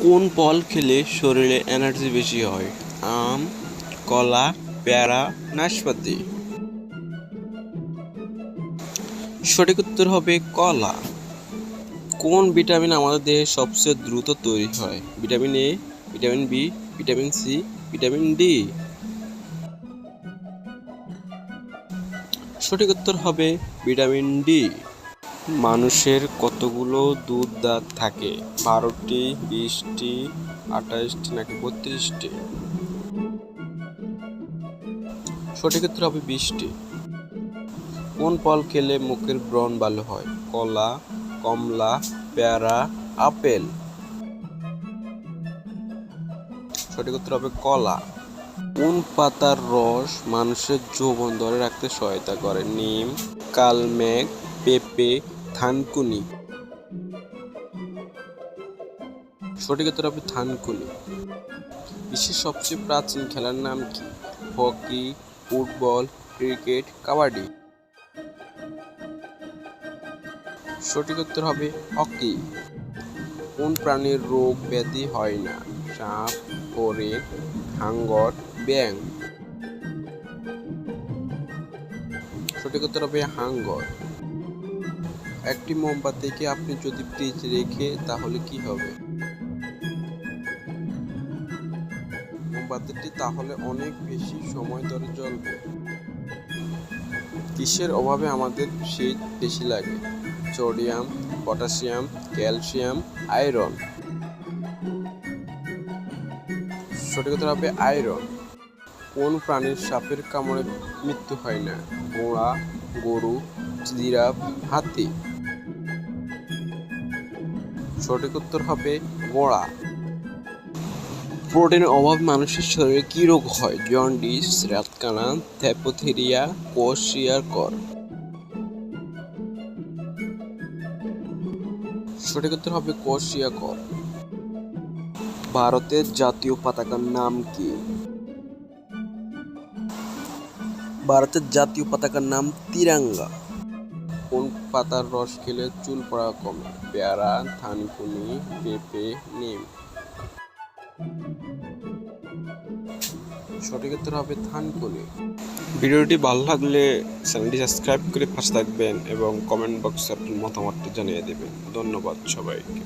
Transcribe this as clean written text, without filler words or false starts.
কোন ফল খেলে শরীরে এনার্জি বেশি হয়? আম, কলা, পেয়ারা, নাশপাতি। সঠিক উত্তর হবে কলা। কোন ভিটামিন আমাদের দেহে সবচেয়ে দ্রুত তৈরি হয়? Vitamin A, vitamin B, vitamin C, vitamin D. সঠিক উত্তর হবে ভিটামিন ডি। মানুষের কতগুলো দুধ দাঁত থাকে? 12টি, 20টি, 28টি নাকি 32টি? সঠিক উত্তর হবে 20টি। কোন ফল খেলে মুখের ব্রণ ভালো হয়? কলা, কমলা, পেয়ারা, আপেল। সঠিক উত্তর হবে কলা। কোন পাতার রস মানুষের যৌবন ধরে রাখতে সহায়তা করে? নিম, কালমেঘ, পেঁপে, থানকুনি। সঠিক উত্তর হবে থানকুনি। বিশ্বের সবচেয়ে প্রাচীন খেলার নাম কি? Hockey, football, cricket, kabaddi. সঠিক উত্তর হবে হকি। কোন প্রাণীর রোগ ব্যাধি হয় না? সাপ, হরিণ, হাঙ্গর, ব্যাঙ। সঠিক উত্তর হবে হাঙ্গর। একটি মোমবাতিকে আপনি যদি ফ্রিজে রেখে তাহলে কি হবে? মোমবাতিটি তাহলে অনেক বেশি সময় ধরে জ্বলবে। কিসের অভাবে আমাদের শীত বেশি লাগে? Sodium, potassium, calcium, iron. সঠিক উত্তর হবে আয়রন। কোন প্রাণীর সাপের কামড়ে মৃত্যু হয় না? ঘোড়া, গরু, জিরাফ, হাতি। সঠিক উত্তর হবে ঘোড়া। প্রোটিনের অভাবে মানুষের শরীরে কি রোগ হয়? জন্ডিস, রাতকানা, থ্যালাসেমিয়া, কোয়াশিয়ারকর। সঠিক উত্তর হবে কোয়াশিয়ারকর। ভারতের জাতীয় পতাকার নাম কি? ভারতের জাতীয় পতাকার নাম তিরঙ্গা। কোন পাতার রস খেলে চুল পড়া কমে? পেয়ারা, থানকুনি, পেঁপে, নিম। সঠিক উত্তর হবে থানকুনি। ভিডিওটি ভালো লাগলে চ্যানেলটি সাবস্ক্রাইব করে পাশে থাকবেন এবং কমেন্ট বক্সে আপনার মতামতটি জানিয়ে দেবেন। ধন্যবাদ সবাইকে।